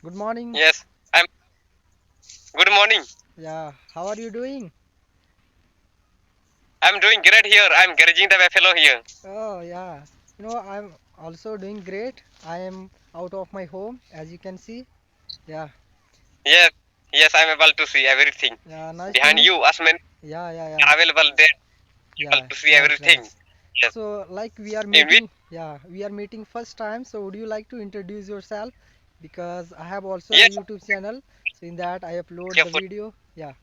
Good morning. Yes, I'm good morning. Yeah, how are you doing? I'm doing great here. I'm encouraging the buffalo here. Oh, yeah. I'm also doing great. I am out of my home, as you can see. Yeah, Yes, yes, I'm able to see everything. yeah, nice to Behind meet. you, as many Yeah, yeah, yeah, are available there, able yeah. to see Right, right. everything. Yes, So, like we are in which, meeting, yeah, we are meeting first time. So, would you like to introduce yourself? Because I have also a yes, YouTube channel. So, in that I upload the careful video. Yeah,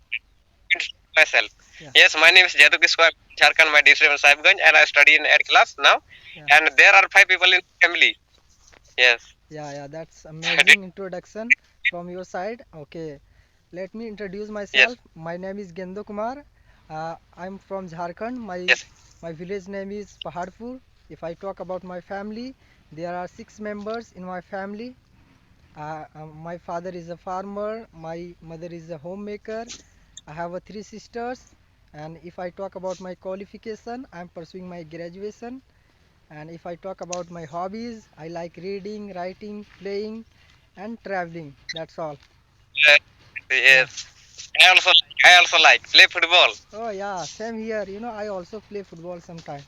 myself. yeah, Yes, my name is Jadu Kiswar, Jharkhand, my district is Sahibganj, and I study in 8th class now. yeah, And there are five people in family. Yes. yeah, yeah. That's amazing introduction from your side. Okay. Let me introduce Yes, myself. My name is Gendo Kumar. I'm from Jharkhand. My yes, my village name is Paharpur. If I talk about my family, there are six members in my family. My father is a farmer. My mother is a homemaker. I have three sisters. And if I talk about my qualification, I'm pursuing my graduation. And if I talk about my hobbies, I like reading, writing, playing, and traveling. That's all. yes, Yeah. yes. I also like play football. Oh yeah, same here. I also play football sometime.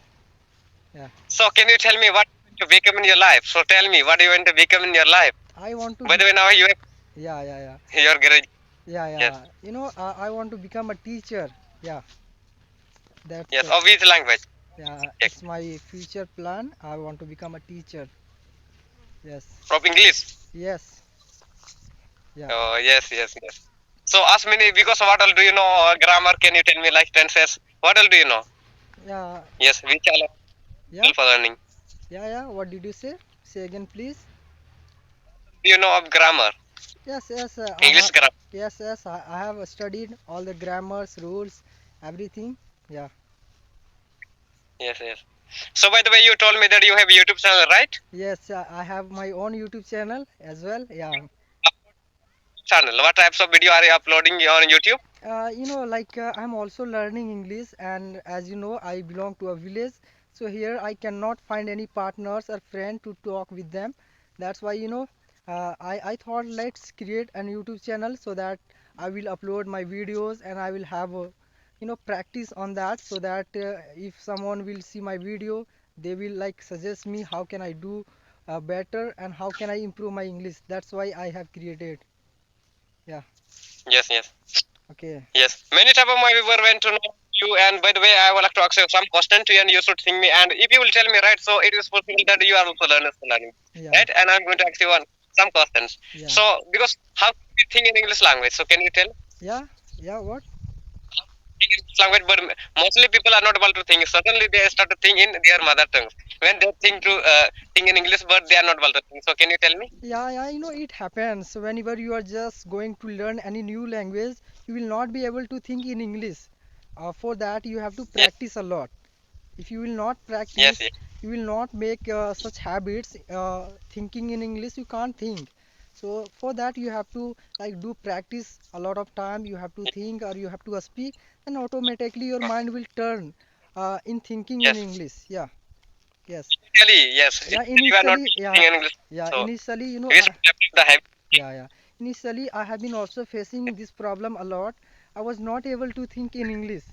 Yeah. So can you tell me what you want to become in your life? So tell me what you want to become in your life. I want to By be. the way, now you have Yeah, yeah, yeah, your garage. yeah, Yes, yeah. I want to become a teacher. Yeah, that's yes. Of which language? yeah. Yes. It's my future plan. I want to become a teacher. Yes, Of English. yes, yeah, Oh, yes, yes, yes. So ask me because what all do you know? Grammar? Can you tell me like tenses? What all do you know? yeah, Yes, which all yeah, for learning. yeah, yeah. What did you say? Say again, please. Do you know of grammar? Yes, yes. I English have. grammar. Yes, yes. I have studied all the grammars, rules, everything. Yeah. Yes, yes. So by the way, you told me that you have YouTube channel, right? Yes, I have my own YouTube channel as well. Yeah. Channel. What types of video are you uploading on YouTube? I'm also learning English, and as you know, I belong to a village. So here I cannot find any partners or friend to talk with them. That's why, I thought let's create a YouTube channel so that I will upload my videos and I will have practice on that so that if someone will see my video, they will like suggest me how can I do better and how can I improve my English. That's why I have created. Yeah. Yes, yes. Okay. Yes, many type of my viewer want to know you. And by the way, I would like to ask you some question to you, and you should think me. And if you will tell me right, so it is possible that you are also learning, Yeah. right? And I'm going to ask you some questions. Yeah. So because how can we think in English language? So can you tell? Yeah, yeah, what? Think in English language, but mostly people are not able to think. Suddenly they start to think in their mother tongue. When they think in English, but they are not able to think. So can you tell me? Yeah, yeah, it happens. Whenever you are just going to learn any new language, you will not be able to think in English. For that, you have to Yes, practice a lot. If you will not yes, practice, yes, you will not make such habits. Thinking in English, you can't think. So for that, you have to like do practice a lot of time. You have to think or you have to speak, and automatically your mind will turn in thinking in yes. English. Yeah, yes. Initially, yes. Yeah, Initially, we are not initially, thinking yeah, in English. yeah, So initially, we should develop the habit. yeah, yeah. Initially, I have been also facing this problem a lot. I was not able to think in English.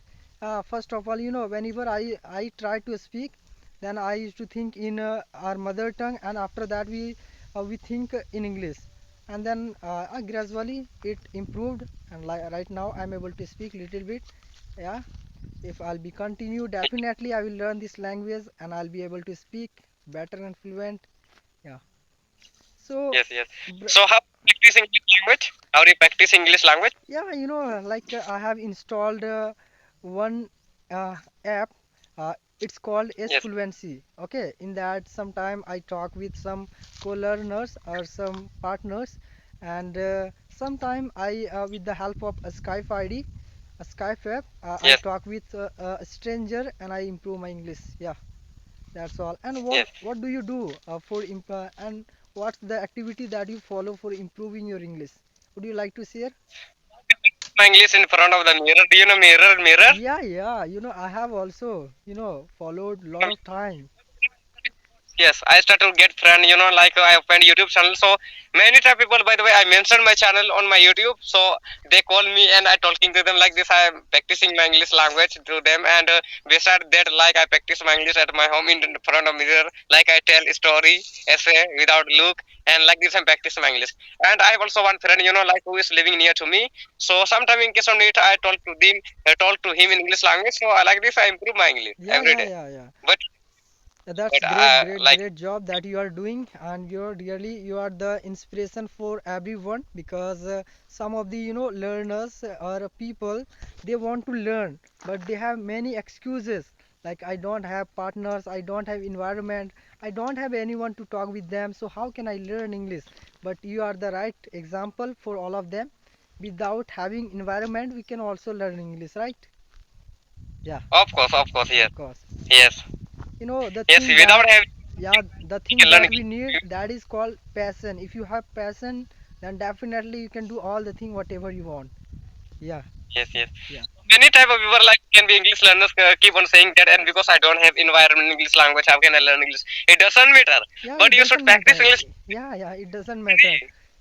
First of all, whenever I try to speak, then I used to think in our mother tongue, and after that we think in English, and then gradually it improved, and like right now I'm able to speak little bit. Yeah, if I'll be continue, definitely I will learn this language, and I'll be able to speak better and fluent. Yeah. So. Yes, yes. So how you practice English language? How do you practice English language? Yeah, I have installed one app. It's called S Yes, Fluency. Okay, in that sometime I talk with some co-learners or some partners, and sometime with the help of a Skype ID, a Skype app, I yes, talk with a stranger and I improve my English. Yeah, that's all. And what yes. what do you do and what's the activity that you follow for improving your English? Would you like to share? My English in front of the mirror. Do you know mirror? Mirror? Yeah, yeah. I have also, followed a lot of time. Yes, I start to get friend, like I opened YouTube channel. So many type people, by the way, I mentioned my channel on my YouTube. So they call me and I talking to them like this. I am practicing my English language to them, and beside that, like I practice my English at my home in front of mirror. Like I tell story, essay without look, and like this I'm practicing my English. And I have also one friend, like who is living near to me. So sometime in case of need, I talk to him in English language. So I like this. I improve my English Yeah, every yeah, day. yeah, yeah. But That's but great, great, like great job that you are doing, and you are the inspiration for everyone because some of the learners or people they want to learn, but they have many excuses like I don't have partners, I don't have environment, I don't have anyone to talk with them, so how can I learn English? But you are the right example for all of them. Without having environment, we can also learn English, right? Yeah, of course, yes. of course. Yes, The yes. thing Without that having, yeah, the you thing can learn that we English. need that is called passion. If you have passion, then definitely you can do all the thing whatever you want. Yeah, Yes, yes. yeah, Many type of people like can be English learners keep on saying that, and because I don't have environment in English language, how can I learn English? It doesn't matter. yeah, But it you should doesn't practice matter. English. Yeah, yeah, it doesn't matter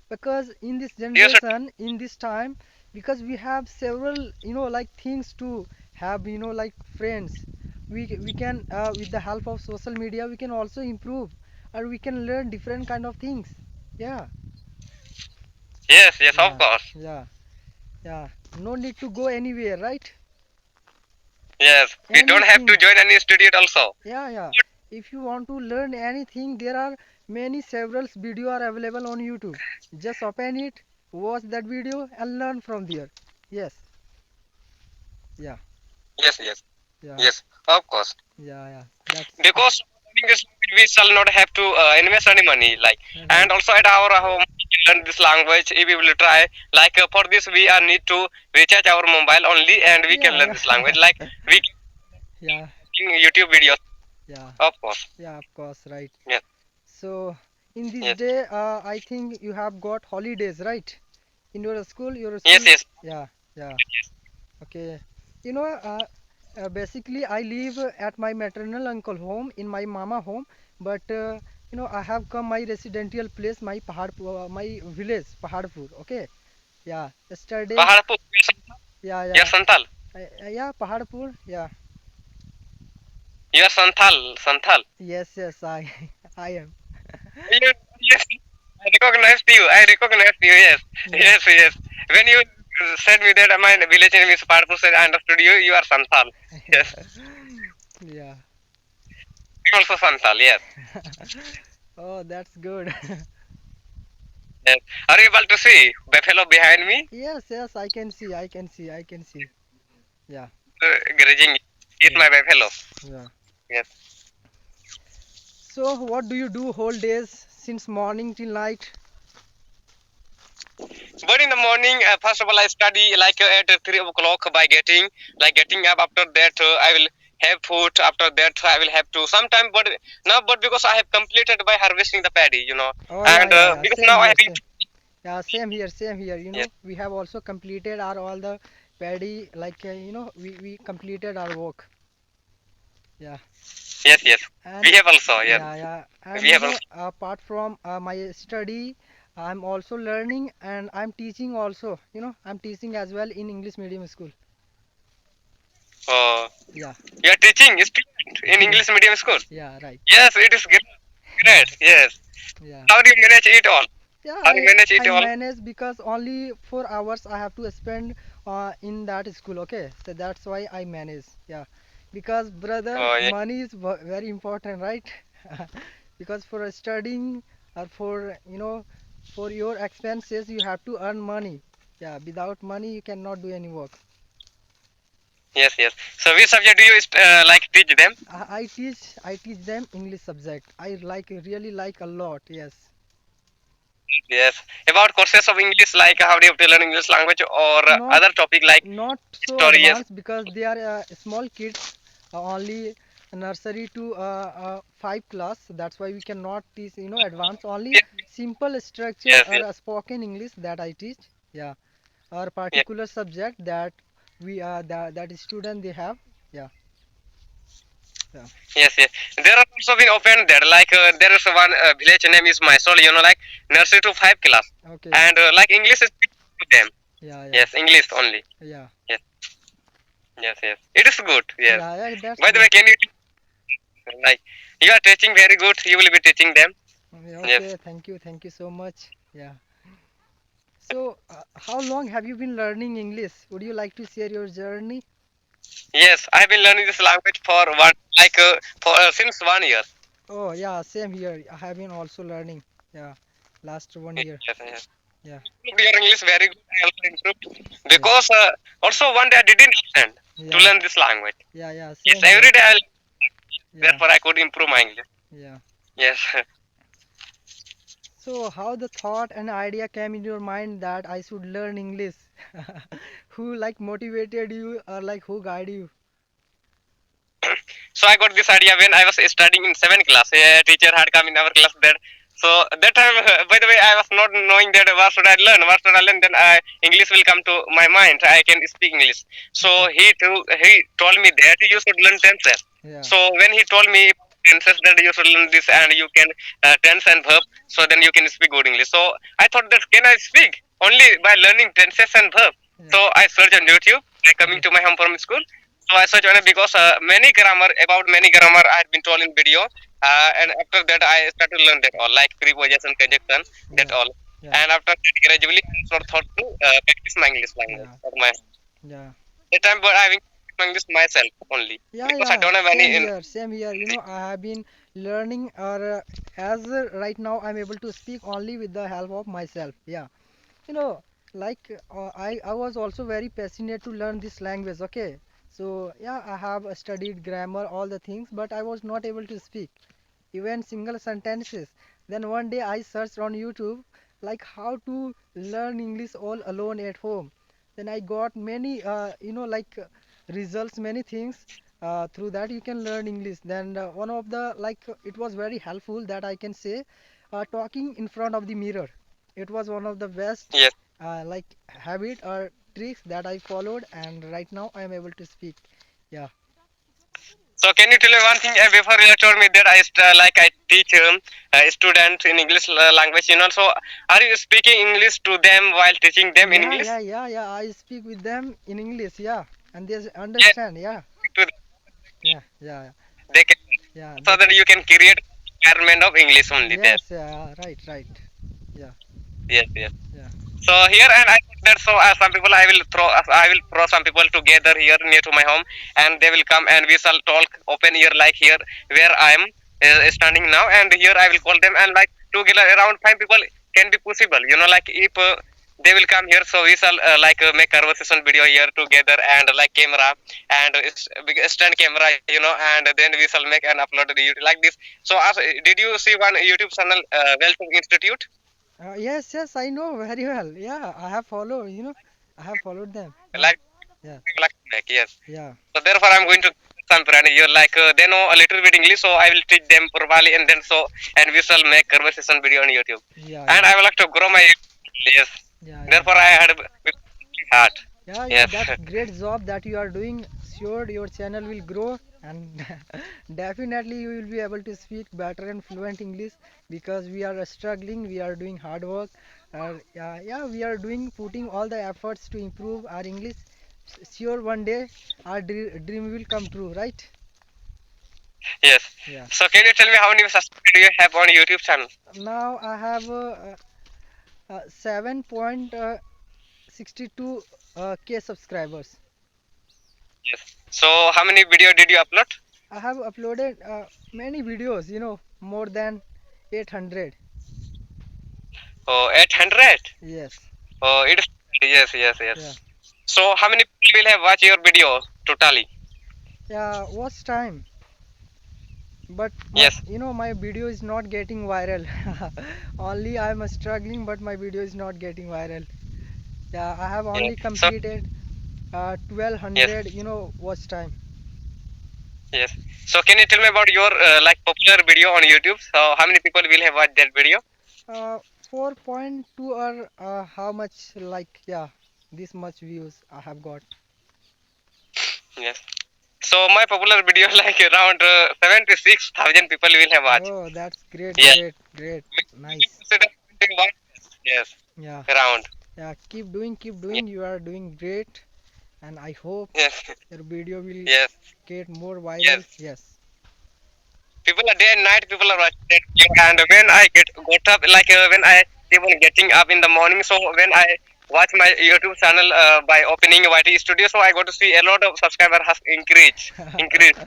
because in this You should. generation, in this time, because we have several like things to have like friends. We can with the help of social media we can also improve or we can learn different kind of things. Yeah, Yes, yes, of yeah, course. yeah, yeah. No need to go anywhere, right? Yes, we don't have to Anything. join any institute also. Yeah, yeah. If you want to learn anything, there are many several video are available on YouTube. Just open it, watch that video and learn from there. Yes. Yeah. Yes, yes, Yeah. yes, of course. Yeah, yeah. That's Because learning this language, we shall not have to invest any money, like, right. and also at our home we can learn this language if we will try. Like for this, we are need to recharge our mobile only, and we can Yeah, learn this language. Like yeah. we can Yeah. YouTube videos, Yeah. of course. Yeah, of course, right. Yes, So in this yes, day, I think you have got holidays, right? In your school, yes, yes, yeah, yeah. yes. Okay. Basically, I live at my maternal uncle home in my mama home, but I have come my residential place, my village, Paharpur. Okay. Yeah. Yesterday. Paharpur, Yeah, you are yeah. Santal. Yeah, Paharpur. Yeah. You are Santal, Santal. Yes, yes, I, I am. Yes, yes. I recognize you. I recognize you. Yes, Yeah. yes, yes. When you said me that my village name is Paharpur, said I understood you. You are Santal. Yes, Yeah. I'm also Santal. Yes. Oh, that's good. Yes. Are you able to see buffalo behind me? Yes, yes, I can see, I can see, I can see. Yeah, Grazing. It's yeah, my buffalo. yeah. Yes. So, what do you do whole days since morning till night? But in the morning, first of all, I study like at 3 o'clock by getting up. After that, I will have food. After that, I will have to sometime. But now, but because I have completed by harvesting the paddy, Oh, yeah, and yeah, yeah. because Same now I here, have. same. Yeah, same here, same here. Yes. We have also completed our all the paddy, like we completed our work. Yeah, Yes, yes. We and have also, yes. yeah, yeah, and We have also. apart from my study, I'm also learning and I'm teaching also. I'm teaching as well in English medium school. Uh, Yeah, you are teaching student in yeah, English medium school. yeah, right. Yes, it is great. Great. Yes. Yeah. How do you manage it all? Yeah, How do you manage it I all? manage because only 4 hours I have to spend in that school. Okay, so that's why I manage. Yeah, because brother, Oh, yeah. money is very important, right? Because for studying or for for your expenses, you have to earn money. Yeah, without money, you cannot do any work. Yes, yes. So which subject do you like teach them? I teach them English subject. I like really like a lot. Yes. Yes. About courses of English, like how do you have to learn English language or Not other topic like not so story. Yes. advanced because they are small kids, only nursery to 5 class. That's why we cannot teach advanced. Only Yes. simple structure Yes. or Yes. spoken English that I teach. Yeah, or Yes. particular subject that we that student they have. Yeah, Yeah. Yes, yes. There are also been opened there. Like there is one village name is Mysore. Like nursery to 5 class, Okay. and like English is to them. Yeah, yeah, Yes, English only. yeah, Yes, yes, yes. It is good. Yes. yeah, yeah. That's By the good. way, can you like you are teaching very good? You will be teaching them. Yeah, Yes. okay, thank you so much. Yeah. So, how long have you been learning English? Would you like to share your journey? Yes, I have been learning this language for one like for since 1 year. Oh, yeah, same here. I have been also learning. Yeah, last 1 year. Yes, yes. Yeah, Your English very good. I also improved yeah, because also one day I didn't understand to yeah, learn this language. yeah, Yes, same here. every day I Yeah, therefore I could improve my English. yeah. Yes. So, how the thought and idea came in your mind that I should learn English? Who like motivated you or like who guided you? So I got this idea when I was studying in 7th class. A teacher had come in our class there. So that time, by the way, I was not knowing that what should I learn. What should I learn? Then English will come to my mind. I can speak English. So Okay. he told me that you should learn tenses. Yeah. So when he told me tenses that you should learn this and you can tense and verb, so then you can speak good English. So I thought that can I speak only by learning tenses and verb. Yeah. So I searched on YouTube by coming Okay. to my home from school. So I searched on it because many grammar about many grammar I had been told in video, and after that I started to learn that all like preposition, conjunction, that Yeah. all. Yeah. And after that, gradually I sort of thought to practice my English language Yeah. at my Yeah. that time, but I my English myself only Yeah, because I yeah, don't have any same in. here, same here. I have been learning, or as right now, I'm able to speak only with the help of myself. Yeah, you know, like I was also very passionate to learn this language. Okay, so yeah, I have studied grammar, all the things, but I was not able to speak even single sentences. Then one day I searched on YouTube like how to learn English all alone at home. Then I got many, results, many things. Through that you can learn English. Then one of the it was very helpful that I can say, talking in front of the mirror. It was one of the best Yes. habit or tricks that I followed, and right now I am able to speak. Yeah. So can you tell me one thing? Before you told me that like I teach students in English language. So are you speaking English to them while teaching them in Yeah, English? yeah, yeah, yeah. I speak with them in English, yeah, and they Yes. understand, yeah, To them, yeah, yeah, they can, yeah. so They that can. you can create environment of English only there. Yes, yeah, right, right. Yeah, Yes, yes. yeah, So here and I thought that so some people I will throw some people together here near to my home and they will come and we shall talk open here like here where I am standing now and here I will call them and like together around 5 people can be possible. Like if they will come here so we shall make conversation video here together and like camera and stand camera and then we shall make and upload the YouTube like this. So did you see one YouTube channel Wealth Institute? yes, yes. I know very well. Yeah, I have followed. I have followed them. Yeah, Like yeah, like that, yes. yeah, So therefore, I'm going to some friend here like they know a little bit English, so I will teach them probably, and then and we shall make conversation video on YouTube, yeah, and yeah, I would like to grow my yes. yeah, yeah. Therefore, I had a heart. Yeah, yeah, Yes, that's great job that you are doing. Sure, your channel will grow, and definitely you will be able to speak better and fluent English because we are struggling. We are doing hard work. Yeah, yeah, we are putting all the efforts to improve our English. Sure, one day our dream will come true, right? yes. Yeah. So can you tell me how many subscribers do you have on YouTube channel? Now I have 7.62 K subscribers. Yes. So how many video did you upload? I have uploaded many videos, more than 800. Oh, 800. Yes. Oh, it is yes, yes, Yeah. yes. So how many people will have watched your video totally? Yeah, what's time? But Yes. my video is not getting viral. Only I'm struggling, but my video is not getting viral. Yeah, I have Yes. only So completed yes. 1200, watch time. Yes. So can you tell me about your like popular video on YouTube? So how many people will have watched that video? 4.2, or how much, this much views I have got. Yes. So my popular video like around 76,000 people will have watched. Oh, that's great, Yes. great, great. Nice. Consider what? Yes. Yeah, Around. yeah. Keep doing, keep Yes. doing. You are doing great, and I hope Yes. your video will Yes. get more viral. Yes. Yes. People are day and night. People are watching that video. And when I got up, like when I keep on getting up in the morning, so when I watch my YouTube channel by opening YT Studio, so I got to see a lot of subscriber has increased. Increased.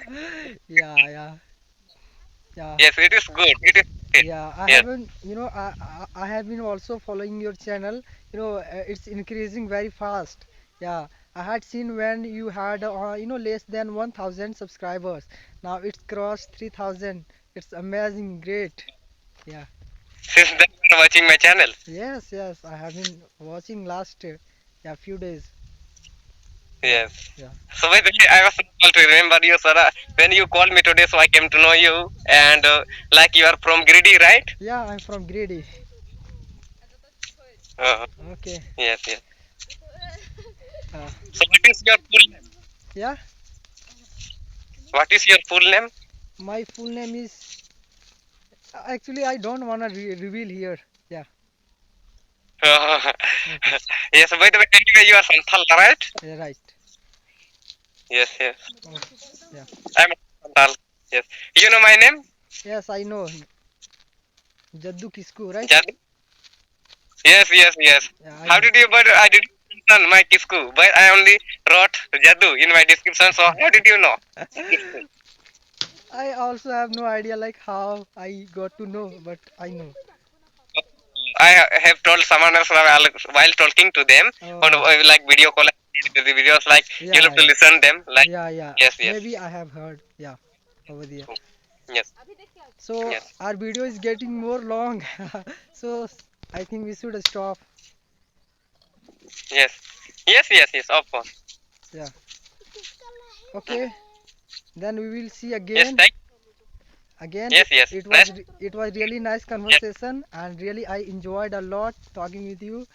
Yeah, yeah, yeah. Yes, it is good. It is good. Yeah, I Yes. haven't, I have been also following your channel. It's increasing very fast. Yeah, I had seen when you had, less than 1,000 subscribers. Now it's crossed 3,000. It's amazing, great. Yeah. Since then, you are watching my channel. Yes, yes, I have been watching last, yeah, few days. Yeah, Yes. yeah. So by the way, I was able to remember you, Sarah. When you called me today, so I came to know you. And like you are from Greedy, right? Yeah, I'm from Greedy. Uh, Okay. yes, yes. Uh, So what is your full name? yeah, What is your full name? my full name is, actually, I don't want to reveal here. Yeah, okay. Yes. By the way, anyway, you are Santhal, right? Yeah, right. Yes, yes. Oh, yeah. I'm Santhal. Yes. You know my name? Yes, I know. Jaddu Kisku, right? Jad? Yes, yes, yes. Yeah, I How know. did you? But I didn't mention my Kisku. But I only wrote Jaddu in my description. So how did you know? I also have no idea like how I got to know, but I know. Have told someone else while talking to them on Oh, like video call, the videos like you yeah, have to yeah, listen them like yeah, yeah. yes, yes, Maybe I have heard. Yeah, over there. yes, So yes, our video is getting more long. So I think we should stop. yes, yes, yes, yes, of course. Yeah. Mm. Okay. Then we will see Yes, again. thank. Again, Yes, yes. Nice. it was really nice Yes. conversation, and really I enjoyed a lot talking with you.